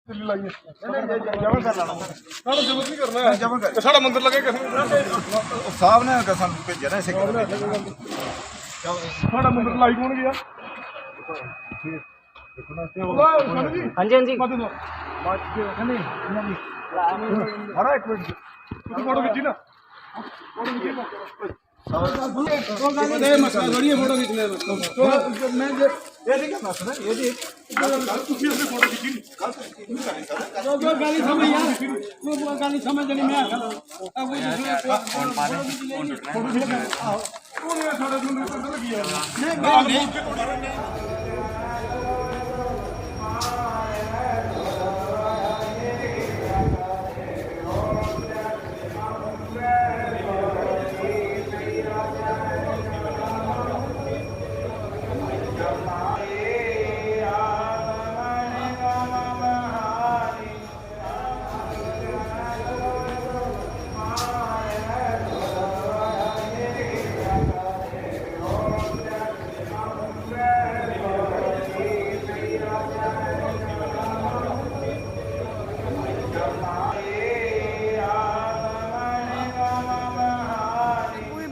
साढ़ा मंदिर लगे साहब ने भेजा ना इसे साढ़ा मंदिर लाई कौन गया हाँ जी हाँ जी एक मिनट फोटो खींची ना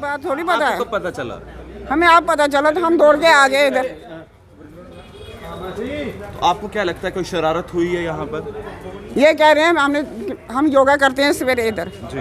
बात थोड़ी पता है। आपको पता चला? हमें आप पता चला तो हम दौड़ के आ गए इधर। तो आपको क्या लगता है कोई शरारत हुई है यहाँ पर? ये कह रहे हैं हम योगा करते हैं सवेरे इधर। जी।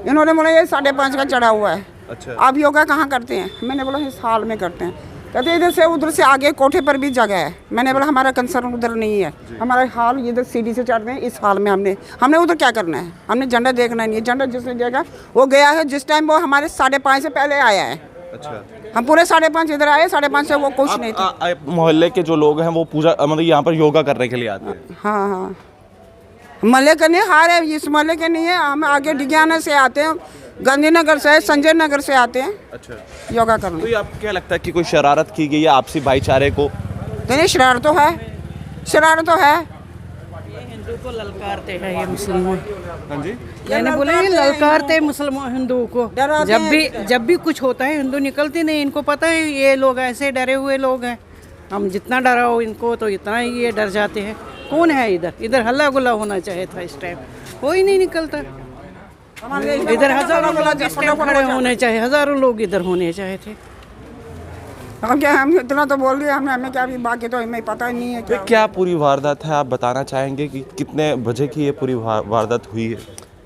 इन्होंने बोला ये 5:30 का चढ़ा हुआ है। अच्छा। आप योगा कहाँ करते हैं? मैंने बोला इस हाल में करते हैं। कहते इधर से उधर से आगे कोठे पर भी जगह है। मैंने बोला हमारा कंसर्न उधर नहीं है, हमारा हाल इधर सीढ़ी से चढ़ते हैं इस हाल में। हमने उधर क्या करना है? हमने झंडा देखना नहीं है। झंडा जिसने देखा वो गया है जिस टाइम वो हमारे 5:30 से पहले आया है। अच्छा। हम पूरे 5:30 इधर आए, 5:30 से वो कुछ नहीं था। मोहल्ले के जो लोग हैं वो पूजा मतलब यहाँ पर योगा करने के लिए आते हैं? हाँ हाँ, मोहल्ले के नहीं हार है, इस मोहल्ले के नहीं है। हम आगे डिगियाना से आते हैं, गांधीनगर से, संजय नगर से आते हैं। अच्छा। योगा करने। तो ये आपको क्या लगता है कि कोई शरारत की गई है आपसी भाईचारे को? तो नहीं, शरारत तो है, शरारत तो है। हिंदू को ललकारते हैं ये मुसलमान। हाँ जी। मैंने बोला ये ललकारते मुसलमान हिंदू को। जब भी कुछ होता है हिंदू निकलते नहीं। इनको पता है ये लोग ऐसे डरे हुए लोग हैं। हम जितना डराओ इनको तो इतना ही ये डर जाते हैं। कौन है इधर हल्ला गुल्ला होना चाहिए था इस टाइम, कोई नहीं निकलता। इधर हजारों लोग इस टाइम खड़े होने चाहिए, हजारों लोग इधर होने चाहिए थे। हम क्या, हम इतना तो बोल दिए, हमें क्या भी, बाकी तो हमें पता ही नहीं है तो क्या पूरी वारदात है? आप बताना चाहेंगे कि कितने बजे की ये पूरी वारदात हुई है?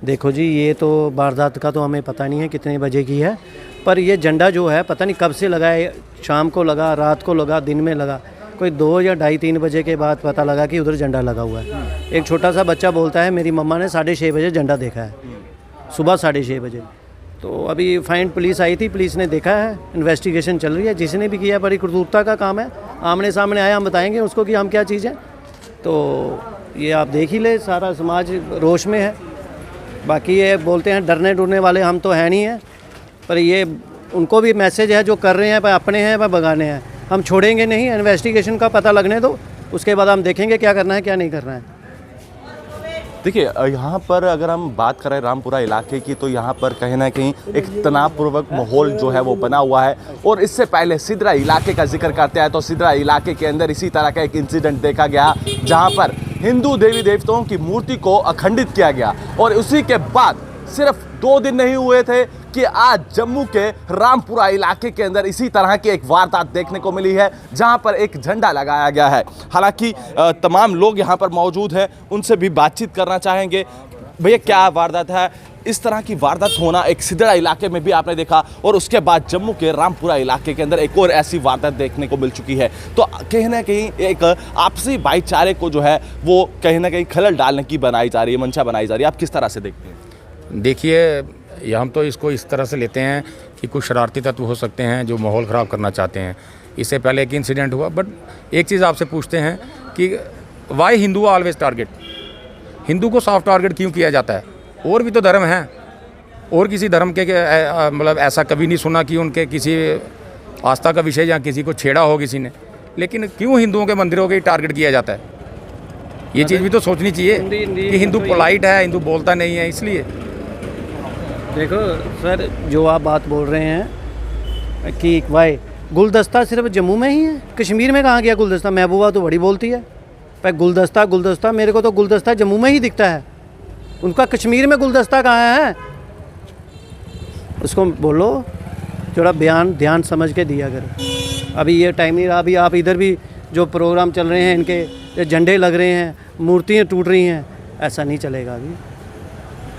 देखो जी, ये तो वारदात का तो हमें पता नहीं है कितने बजे की है, पर ये झंडा जो है पता नहीं कब से लगा है। शाम को लगा, रात को लगा, दिन में लगा। कोई 2 या 2:30-3 बजे के बाद पता लगा कि उधर झंडा लगा हुआ है। एक छोटा सा बच्चा बोलता है मेरी मम्मा ने 6:30 बजे झंडा देखा है, सुबह 6:30 बजे। तो अभी फाइन पुलिस आई थी, पुलिस ने देखा है, इन्वेस्टिगेशन चल रही है। जिसने भी किया बड़ी क्रूरता का काम है। आमने सामने आया, हम बताएंगे उसको कि हम क्या चीज़ है। तो ये आप देख ही ले, सारा समाज रोष में है। बाकी ये बोलते हैं डरने डरने वाले हम तो हैं नहीं हैं, पर ये उनको भी मैसेज है जो कर रहे हैं, अपने हैं व भगाने हैं। हम छोड़ेंगे नहीं, इन्वेस्टिगेशन का पता लगने दो, उसके बाद हम देखेंगे क्या करना है क्या नहीं करना है। देखिए, यहाँ पर अगर हम बात करें रामपुरा इलाके की, तो यहाँ पर कहीं ना कहीं एक तनावपूर्वक माहौल जो है वो बना हुआ है। और इससे पहले सिदरा इलाके का जिक्र करते हैं तो सिदरा इलाके के अंदर इसी तरह का एक इंसिडेंट देखा गया, जहाँ पर हिंदू देवी देवताओं की मूर्ति को अखंडित किया गया। और उसी के बाद सिर्फ 2 दिन नहीं हुए थे कि आज जम्मू के रामपुरा इलाके के अंदर इसी तरह की एक वारदात देखने को मिली है, जहां पर एक झंडा लगाया गया है। हालांकि तमाम लोग यहां पर मौजूद हैं, उनसे भी बातचीत करना चाहेंगे। भैया, क्या वारदात है? इस तरह की वारदात होना एक सिदरा इलाके में भी आपने देखा, और उसके बाद जम्मू के रामपुरा इलाके के अंदर एक और ऐसी वारदात देखने को मिल चुकी है। तो कहीं ना कहीं एक आपसी भाईचारे को जो है वो कहीं ना कहीं खलल डालने की बनाई जा रही है, मंशा बनाई जा रही है। आप किस तरह से देखते हैं? देखिए, हम तो इसको इस तरह से लेते हैं कि कुछ शरारती तत्व हो सकते हैं जो माहौल ख़राब करना चाहते हैं। इससे पहले एक इंसिडेंट हुआ, बट एक चीज़ आपसे पूछते हैं कि why Hindu always target, Hindu को सॉफ्ट टारगेट क्यों किया जाता है? और भी तो धर्म हैं, और किसी धर्म के मतलब ऐसा कभी नहीं सुना कि उनके किसी आस्था का विषय या किसी को छेड़ा हो किसी ने, लेकिन क्यों हिंदुओं के मंदिरों के टारगेट किया जाता है? ये चीज़ भी तो सोचनी चाहिए कि हिंदू पोलाइट है, हिंदू बोलता नहीं है। इसलिए देखो सर, जो आप बात बोल रहे हैं कि वाई गुलदस्ता सिर्फ जम्मू में ही है, कश्मीर में कहाँ गया गुलदस्ता? महबूबा तो बड़ी बोलती है, पर गुलदस्ता मेरे को तो गुलदस्ता जम्मू में ही दिखता है, उनका कश्मीर में गुलदस्ता कहाँ है? उसको बोलो थोड़ा बयान ध्यान समझ के दिया करो। अभी ये टाइम नहीं रहा, अभी आप इधर भी जो प्रोग्राम चल रहे हैं इनके झंडे लग रहे हैं, मूर्तियाँ टूट रही हैं, ऐसा नहीं चलेगा। अभी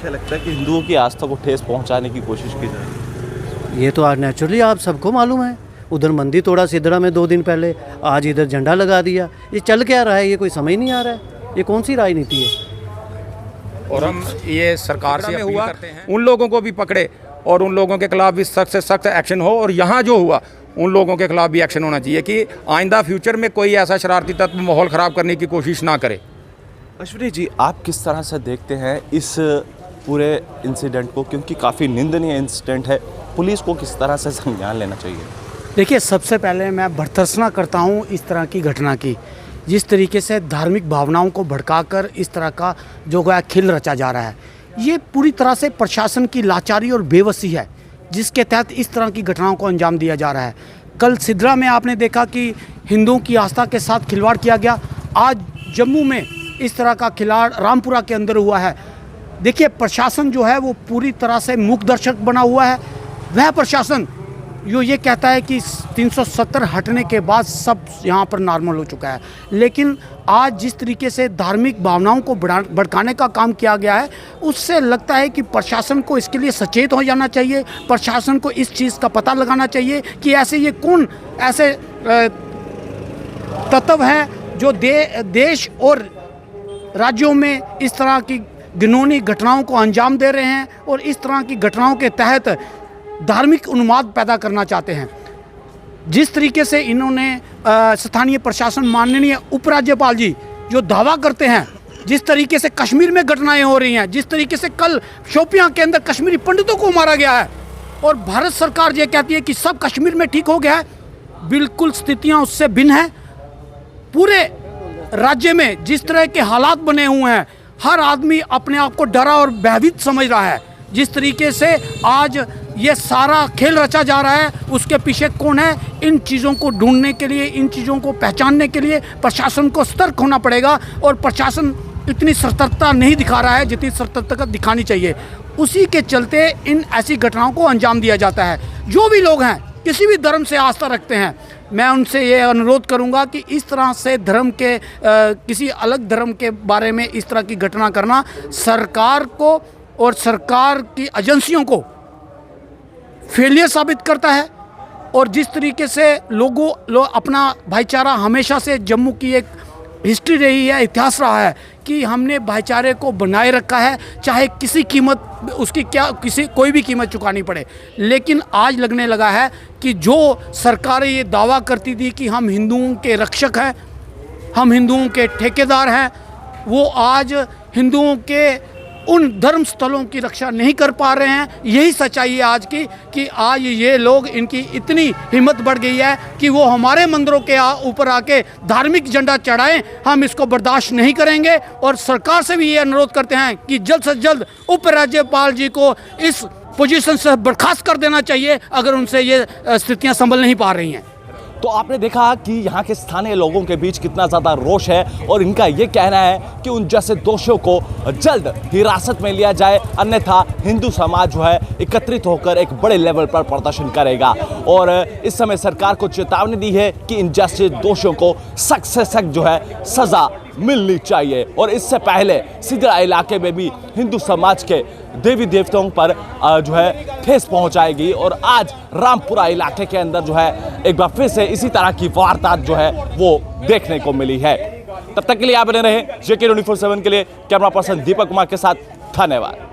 क्या लगता है कि हिंदुओं की आस्था को ठेस पहुंचाने की कोशिश की जाए? ये तो आज नेचुरली आप सबको मालूम है, उधर मंदिर तोड़ा सिद्धरा में 2 दिन पहले, आज इधर झंडा लगा दिया। ये चल क्या रहा है, ये कोई समझ नहीं आ रहा है, ये कौन सी राजनीति है? और हम ये सरकार से अपील करते हैं उन लोगों को भी पकड़े और उन लोगों के खिलाफ भी सख्त से सख्त एक्शन हो, और यहाँ जो हुआ उन लोगों के खिलाफ भी एक्शन होना चाहिए कि आइंदा फ्यूचर में कोई ऐसा शरारती तत्व माहौल ख़राब करने की कोशिश ना करे। अश्विनी जी, आप किस तरह से देखते हैं इस पूरे इंसिडेंट को, क्योंकि काफ़ी निंदनीय इंसिडेंट है, पुलिस को किस तरह से संज्ञान लेना चाहिए? देखिए, सबसे पहले मैं भर्त्सना करता हूँ इस तरह की घटना की, जिस तरीके से धार्मिक भावनाओं को भड़काकर इस तरह का जो है खेल रचा जा रहा है, ये पूरी तरह से प्रशासन की लाचारी और बेबसी है, जिसके तहत इस तरह की घटनाओं को अंजाम दिया जा रहा है। कल सिद्रा में आपने देखा कि हिंदुओं की आस्था के साथ खिलवाड़ किया गया, आज जम्मू में इस तरह का खिलाड़ रामपुरा के अंदर हुआ है। देखिए, प्रशासन जो है वो पूरी तरह से मूक दर्शक बना हुआ है। वह प्रशासन जो ये कहता है कि 370 हटने के बाद सब यहाँ पर नॉर्मल हो चुका है, लेकिन आज जिस तरीके से धार्मिक भावनाओं को भड़काने का काम किया गया है, उससे लगता है कि प्रशासन को इसके लिए सचेत हो जाना चाहिए। प्रशासन को इस चीज़ का पता लगाना चाहिए कि ऐसे ये कौन ऐसे तत्व हैं जो देश और राज्यों में इस तरह की घिनौनी घटनाओं को अंजाम दे रहे हैं और इस तरह की घटनाओं के तहत धार्मिक उन्माद पैदा करना चाहते हैं। जिस तरीके से इन्होंने स्थानीय प्रशासन माननीय उपराज्यपाल जी जो दावा करते हैं, जिस तरीके से कश्मीर में घटनाएं हो रही हैं, जिस तरीके से कल शोपियां के अंदर कश्मीरी पंडितों को मारा गया है और भारत सरकार ये कहती है कि सब कश्मीर में ठीक हो गया है, बिल्कुल स्थितियां उससे भिन्न हैं। पूरे राज्य में जिस तरह के हालात बने हुए हैं, हर आदमी अपने आप को डरा और भयभीत समझ रहा है। जिस तरीके से आज ये सारा खेल रचा जा रहा है, उसके पीछे कौन है, इन चीज़ों को ढूंढने के लिए, इन चीज़ों को पहचानने के लिए प्रशासन को सतर्क होना पड़ेगा। और प्रशासन इतनी सतर्कता नहीं दिखा रहा है जितनी सतर्कता दिखानी चाहिए। उसी के चलते इन ऐसी घटनाओं को अंजाम दिया जाता है। जो भी लोग हैं, किसी भी धर्म से आस्था रखते हैं, मैं उनसे ये अनुरोध करूंगा कि इस तरह से धर्म के किसी अलग धर्म के बारे में इस तरह की घटना करना सरकार को और सरकार की एजेंसियों को फेलियर साबित करता है। और जिस तरीके से लोग अपना भाईचारा हमेशा से जम्मू की एक हिस्ट्री रही है, इतिहास रहा है कि हमने भाईचारे को बनाए रखा है, चाहे किसी कीमत उसकी कोई भी कीमत चुकानी पड़े। लेकिन आज लगने लगा है कि जो सरकारें ये दावा करती थी कि हम हिंदुओं के रक्षक हैं, हम हिंदुओं के ठेकेदार हैं, वो आज हिंदुओं के उन धर्म स्थलों की रक्षा नहीं कर पा रहे हैं। यही सच्चाई है आज की कि आज ये लोग, इनकी इतनी हिम्मत बढ़ गई है कि वो हमारे मंदिरों के ऊपर आके धार्मिक झंडा चढ़ाएं। हम इसको बर्दाश्त नहीं करेंगे और सरकार से भी ये अनुरोध करते हैं कि जल्द से जल्द उपराज्यपाल जी को इस पोजीशन से बर्खास्त कर देना चाहिए अगर उनसे ये स्थितियाँ संभल नहीं पा रही हैं। तो आपने देखा कि यहाँ के स्थानीय लोगों के बीच कितना ज़्यादा रोष है और इनका ये कहना है कि उन जैसे दोषियों को जल्द हिरासत में लिया जाए, अन्यथा हिंदू समाज जो है एकत्रित होकर एक बड़े लेवल पर प्रदर्शन करेगा। और इस समय सरकार को चेतावनी दी है कि इन जैसे दोषियों को सख्त से सख्त जो है सज़ा मिलनी चाहिए। और इससे पहले सिद्रा इलाके में भी हिंदू समाज के देवी देवताओं पर जो है ठेस पहुंचाएगी। और आज रामपुरा इलाके के अंदर जो है एक बार फिर से इसी तरह की वारदात जो है वो देखने को मिली है। तब तक के लिए आप बने रहे JK 24/7 के लिए। कैमरा पर्सन दीपक कुमार के साथ, धन्यवाद।